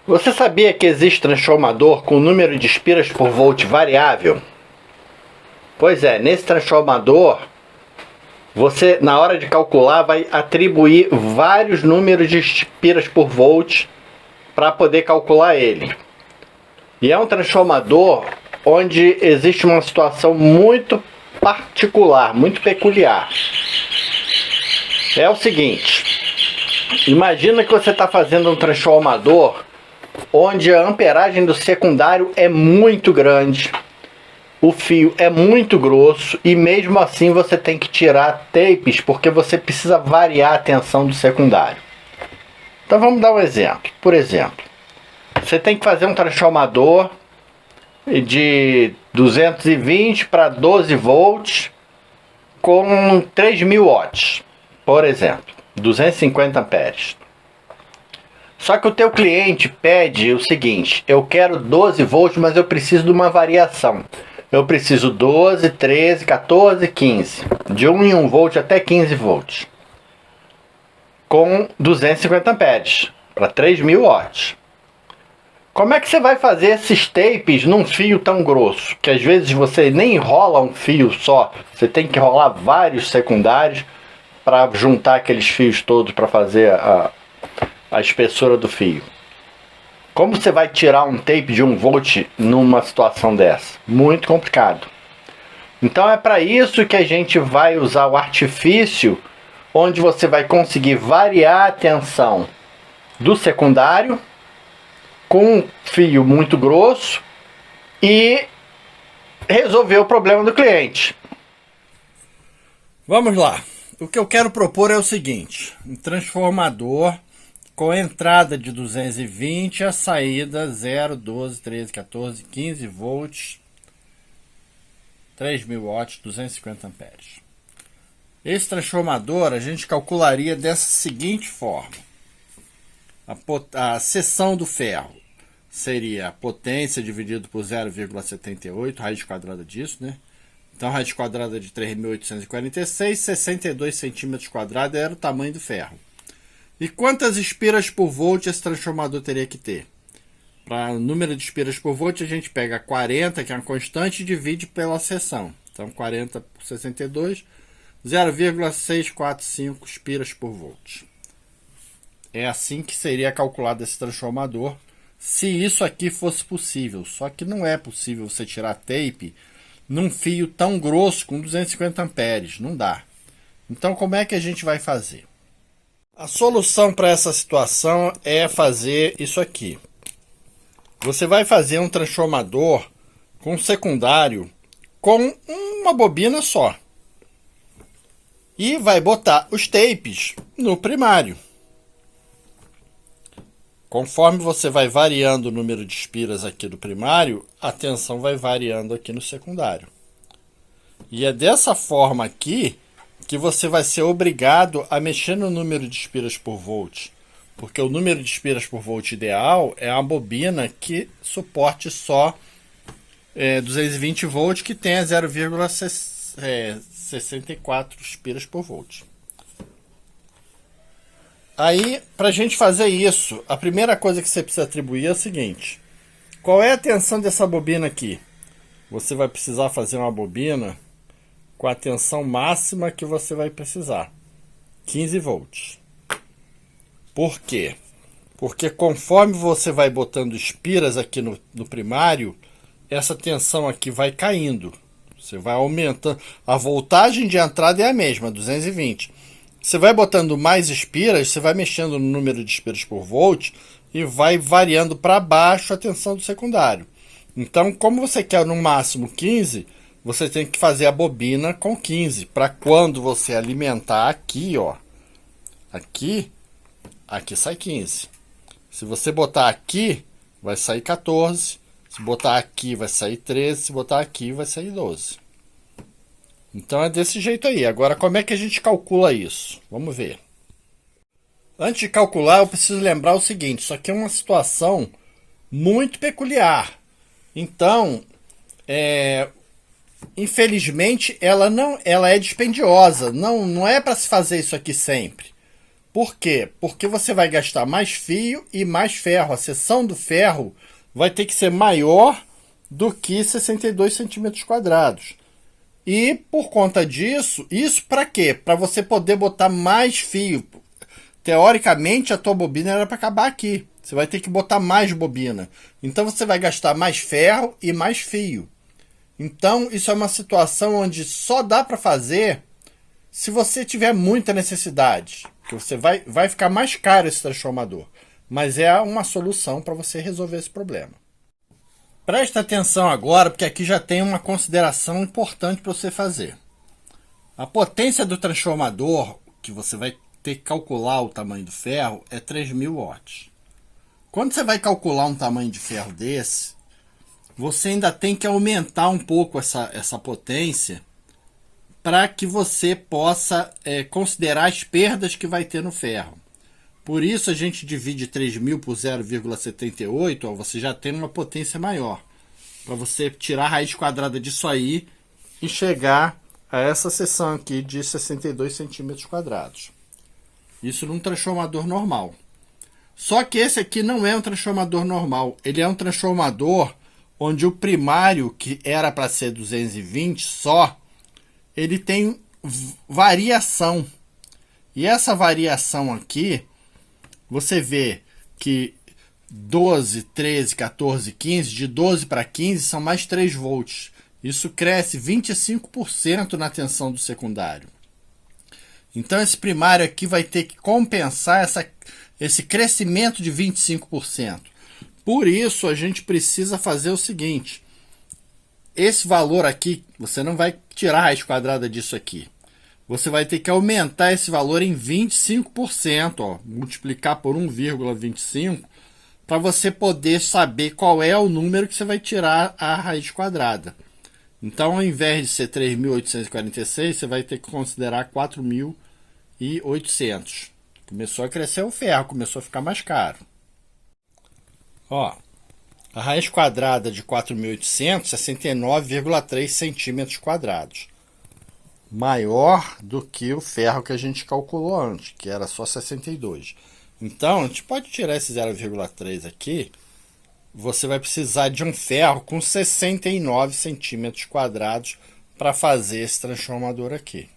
Você sabia que existe transformador com número de espiras por volt variável? Pois é, nesse transformador, você, na hora de calcular, vai atribuir vários números de espiras por volt para poder calcular ele. E é um transformador onde existe uma situação muito particular, muito peculiar. É o seguinte, imagina que você está fazendo um transformador onde a amperagem do secundário é muito grande, o fio é muito grosso e mesmo assim você tem que tirar tapes porque você precisa variar a tensão do secundário. Então vamos dar um exemplo. Por exemplo, você tem que fazer um transformador de 220 para 12 volts com 3.000 watts, por exemplo, 250 amperes. Só que o teu cliente pede o seguinte: eu quero 12 volts, mas eu preciso de uma variação. Eu preciso 12, 13, 14, 15. De 1 em 1 volt até 15 volts. Com 250 amperes, para 3.000 watts. Como é que você vai fazer esses tapes num fio tão grosso? Que às vezes você nem enrola um fio só. Você tem que enrolar vários secundários para juntar aqueles fios todos para fazer a espessura do fio. Como você vai tirar um tape de 1 volt numa situação dessa? Muito complicado. Então é para isso que a gente vai usar o artifício, onde você vai conseguir variar a tensão do secundário com um fio muito grosso e resolver o problema do cliente. Vamos lá. O que eu quero propor é o seguinte: um transformador com entrada de 220, a saída 0, 12, 13, 14, 15 volts, 3.000 watts, 250 amperes. Esse transformador a gente calcularia dessa seguinte forma. A seção do ferro seria a potência dividido por 0,78, raiz quadrada disso, né? Então, raiz quadrada de 3.846, 62 centímetros quadrados era o tamanho do ferro. E quantas espiras por volt esse transformador teria que ter? Para o número de espiras por volt, a gente pega 40, que é uma constante, e divide pela seção. Então, 40 por 62, 0,645 espiras por volt. É assim que seria calculado esse transformador, se isso aqui fosse possível. Só que não é possível você tirar tape num fio tão grosso com 250 amperes. Não dá. Então, como é que a gente vai fazer? A solução para essa situação é fazer isso aqui. Você vai fazer um transformador com secundário com uma bobina só. E vai botar os tapes no primário. Conforme você vai variando o número de espiras aqui do primário, a tensão vai variando aqui no secundário. E é dessa forma aqui que você vai ser obrigado a mexer no número de espiras por volt. Porque o número de espiras por volt ideal é uma bobina que suporte só 220 volts, que tenha 0,64 espiras por volt. Aí, para a gente fazer isso, a primeira coisa que você precisa atribuir é o seguinte: qual é a tensão dessa bobina aqui? Você vai precisar fazer uma bobina com a tensão máxima que você vai precisar, 15 volts. Por quê? Porque conforme você vai botando espiras aqui no primário, essa tensão aqui vai caindo. Você vai aumentando. A voltagem de entrada é a mesma, 220. Você vai botando mais espiras, você vai mexendo no número de espiras por volt e vai variando para baixo a tensão do secundário. Então, como você quer no máximo 15, você tem que fazer a bobina com 15, para quando você alimentar aqui, ó, aqui sai 15. Se você botar aqui, vai sair 14. Se botar aqui, vai sair 13. Se botar aqui, vai sair 12. Então é desse jeito aí. Agora, como é que a gente calcula isso? Vamos ver. Antes de calcular, eu preciso lembrar o seguinte: isso aqui é uma situação muito peculiar. Então, infelizmente, ela é dispendiosa. Não é para se fazer isso aqui sempre. Por quê? Porque você vai gastar mais fio e mais ferro. A seção do ferro vai ter que ser maior do que 62 centímetros quadrados. E por conta disso, isso para quê? Para você poder botar mais fio. Teoricamente, a tua bobina era para acabar aqui. Você vai ter que botar mais bobina. Então você vai gastar mais ferro e mais fio. Então isso é uma situação onde só dá para fazer se você tiver muita necessidade. Que você vai ficar mais caro esse transformador. Mas é uma solução para você resolver esse problema. Presta atenção agora, porque aqui já tem uma consideração importante para você fazer. A potência do transformador, que você vai ter que calcular o tamanho do ferro, é 3.000 watts. Quando você vai calcular um tamanho de ferro desse, você ainda tem que aumentar um pouco essa potência para que você possa considerar as perdas que vai ter no ferro. Por isso a gente divide 3.000 por 0,78, você já tem uma potência maior. Para você tirar a raiz quadrada disso aí e chegar a essa seção aqui de 62 centímetros quadrados. Isso num transformador normal. Só que esse aqui não é um transformador normal. Ele é um transformador onde o primário, que era para ser 220 só, ele tem variação. E essa variação aqui, você vê que 12, 13, 14, 15, de 12 para 15 são mais 3 volts. Isso cresce 25% na tensão do secundário. Então esse primário aqui vai ter que compensar esse crescimento de 25%. Por isso a gente precisa fazer o seguinte. Esse valor aqui, você não vai tirar a raiz quadrada disso aqui. Você vai ter que aumentar esse valor em 25%, multiplicar por 1,25, para você poder saber qual é o número que você vai tirar a raiz quadrada. Então, ao invés de ser 3.846, você vai ter que considerar 4.800. Começou a crescer o ferro, começou a ficar mais caro. Ó, a raiz quadrada de 4.800 é 69,3 centímetros quadrados. Maior do que o ferro que a gente calculou antes, que era só 62. Então, a gente pode tirar esse 0,3 aqui. Você vai precisar de um ferro com 69 centímetros quadrados para fazer esse transformador aqui.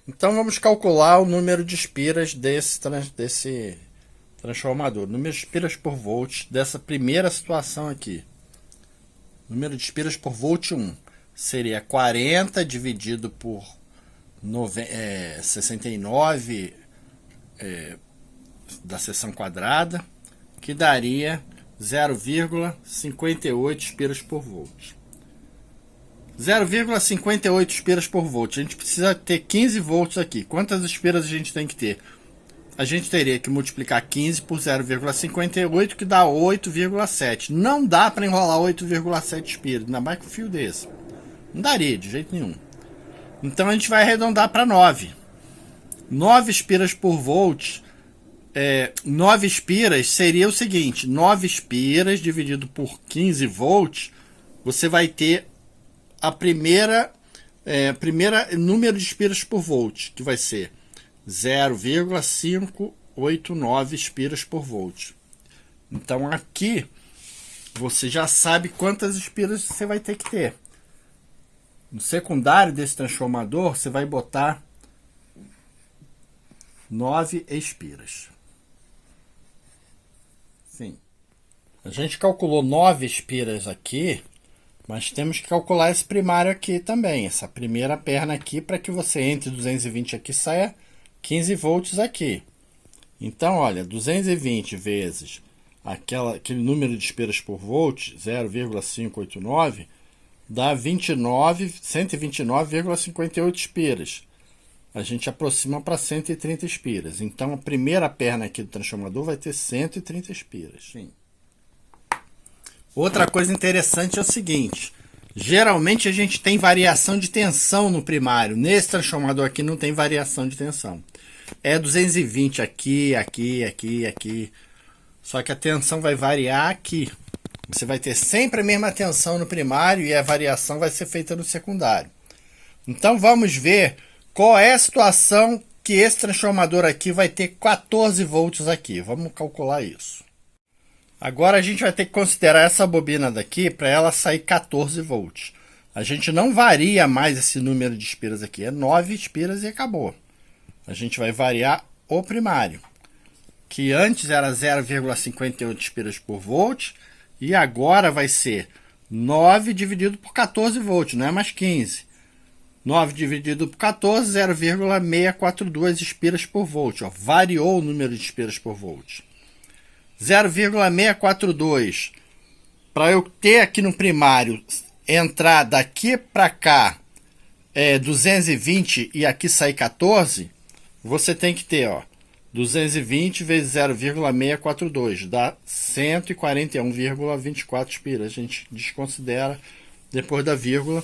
Então, vamos calcular o número de espiras desse transformador. Número de espiras por volt dessa primeira situação aqui. Número de espiras por volt 1 seria 40 dividido por 69 da seção quadrada, que daria 0,58 espiras por volt. 0,58 espiras por volt. A gente precisa ter 15 volts aqui. Quantas espiras a gente tem que ter? A gente teria que multiplicar 15 por 0,58, que dá 8,7. Não dá para enrolar 8,7 espiras, ainda mais com fio desse. Não daria, de jeito nenhum. Então a gente vai arredondar para 9. 9 espiras por volt. 9 espiras seria o seguinte: 9 espiras dividido por 15 volts, você vai ter a primeira número de espiras por volt, que vai ser 0,589 espiras por volt. Então aqui você já sabe quantas espiras você vai ter que ter. No secundário desse transformador, você vai botar 9 espiras. Sim. A gente calculou 9 espiras aqui, mas temos que calcular esse primário aqui também. Essa primeira perna aqui, para que você entre 220 aqui, saia 15 volts aqui. Então, olha, 220 vezes aquele número de espiras por volt, 0,589, dá 129,58 espiras. A gente aproxima para 130 espiras. Então, a primeira perna aqui do transformador vai ter 130 espiras. Sim. Outra coisa interessante é o seguinte. Geralmente, a gente tem variação de tensão no primário. Nesse transformador aqui não tem variação de tensão. É 220 aqui, aqui, aqui, aqui. Só que a tensão vai variar aqui. Você vai ter sempre a mesma tensão no primário e a variação vai ser feita no secundário. Então, vamos ver qual é a situação que esse transformador aqui vai ter 14 volts aqui. Vamos calcular isso. Agora a gente vai ter que considerar essa bobina daqui para ela sair 14 volts. A gente não varia mais esse número de espiras aqui. É 9 espiras e acabou. A gente vai variar o primário, que antes era 0,58 espiras por volt, e agora vai ser 9 dividido por 14 volts, não é mais 15. 9 dividido por 14, 0,642 espiras por volt. Ó, variou o número de espiras por volt. 0,642. Para eu ter aqui no primário, entrar daqui para cá 220 e aqui sair 14, você tem que ter, ó, 220 vezes 0,642, dá 141,24 espiras. A gente desconsidera depois da vírgula.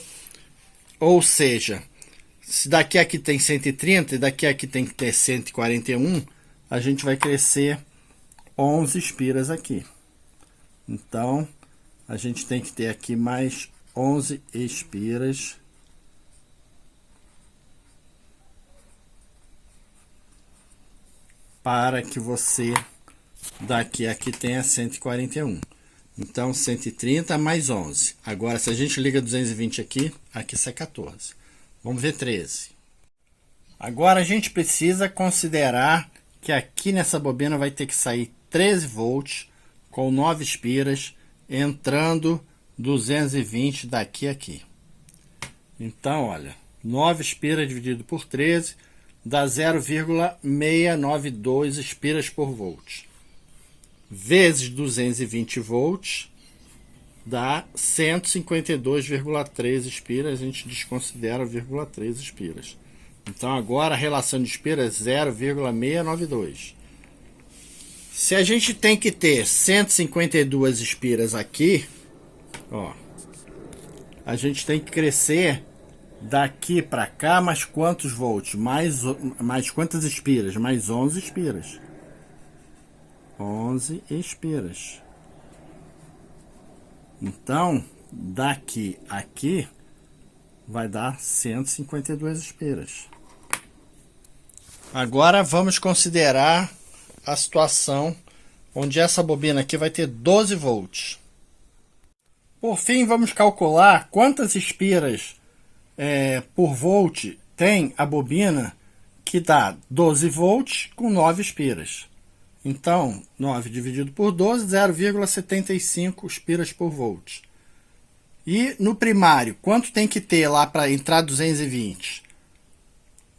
Ou seja, se daqui a aqui tem 130 e daqui a aqui tem que ter 141, a gente vai crescer 11 espiras aqui. Então, a gente tem que ter aqui mais 11 espiras para que você daqui a aqui tenha 141. Então, 130 mais 11. Agora, se a gente liga 220 aqui, aqui sai 14. Vamos ver 13. Agora, a gente precisa considerar que aqui nessa bobina vai ter que sair 13 volts com 9 espiras, entrando 220 daqui a aqui. Então, olha, 9 espiras dividido por 13 dá 0,692 espiras por volt. Vezes 220 volts dá 152,3 espiras. A gente desconsidera 0,3 espiras. Então agora a relação de espiras é 0,692. Se a gente tem que ter 152 espiras aqui, ó, a gente tem que crescer daqui para cá mais quantos volts? Mais quantas espiras? Mais 11 espiras. 11 espiras. Então, daqui a aqui vai dar 152 espiras. Agora vamos considerar a situação onde essa bobina aqui vai ter 12 volts. Por fim, vamos calcular quantas espiras por volt tem a bobina que dá 12 volts com 9 espiras. Então, 9 dividido por 12, 0,75 espiras por volt. E no primário, quanto tem que ter lá para entrar 220?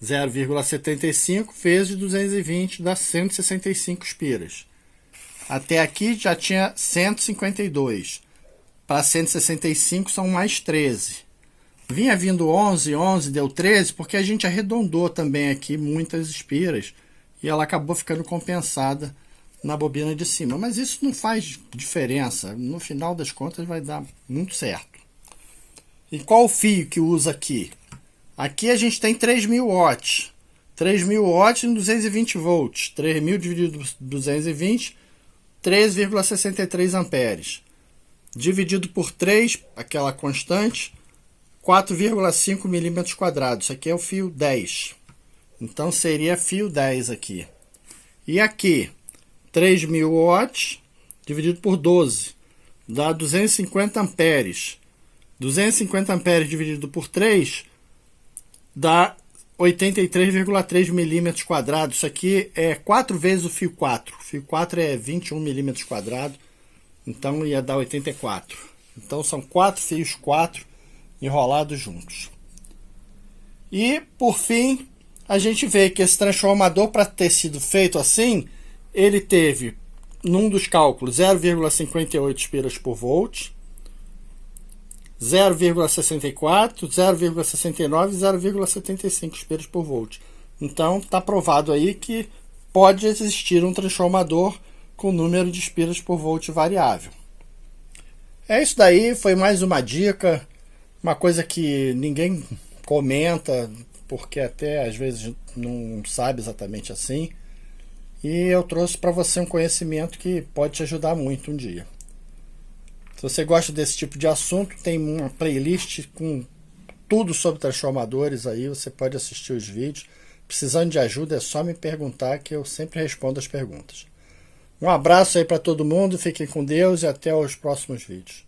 0,75 vezes 220 dá 165 espiras. Até aqui já tinha 152. Para 165 são mais 13. Vinha vindo 11, 11 deu 13, porque a gente arredondou também aqui muitas espiras. E ela acabou ficando compensada na bobina de cima. Mas isso não faz diferença. No final das contas vai dar muito certo. E qual o fio que usa aqui? Aqui a gente tem 3.000 watts. 3.000 watts em 220 volts. 3.000 dividido por 220, 3,63 amperes. Dividido por 3, aquela constante, 4,5 milímetros quadrados. Isso aqui é o fio 10. Então seria fio 10 aqui. E aqui, 3.000 watts dividido por 12. Dá 250 amperes. 250 amperes dividido por 3 dá 83,3 milímetros quadrados. Isso aqui é 4 vezes o fio 4. O fio 4 é 21 milímetros quadrados. Então ia dar 84. Então são 4 fios 4 enrolados juntos. E por fim, a gente vê que esse transformador, para ter sido feito assim, ele teve, num dos cálculos, 0,58 espiras por volt, 0,64, 0,69 e 0,75 espiras por volt. Então está provado aí que pode existir um transformador com número de espiras por volt variável. É isso daí, foi mais uma dica, uma coisa que ninguém comenta, porque até às vezes não sabe exatamente assim. E eu trouxe para você um conhecimento que pode te ajudar muito um dia. Se você gosta desse tipo de assunto, tem uma playlist com tudo sobre transformadores aí, você pode assistir os vídeos. Precisando de ajuda é só me perguntar que eu sempre respondo as perguntas. Um abraço aí para todo mundo, fiquem com Deus e até os próximos vídeos.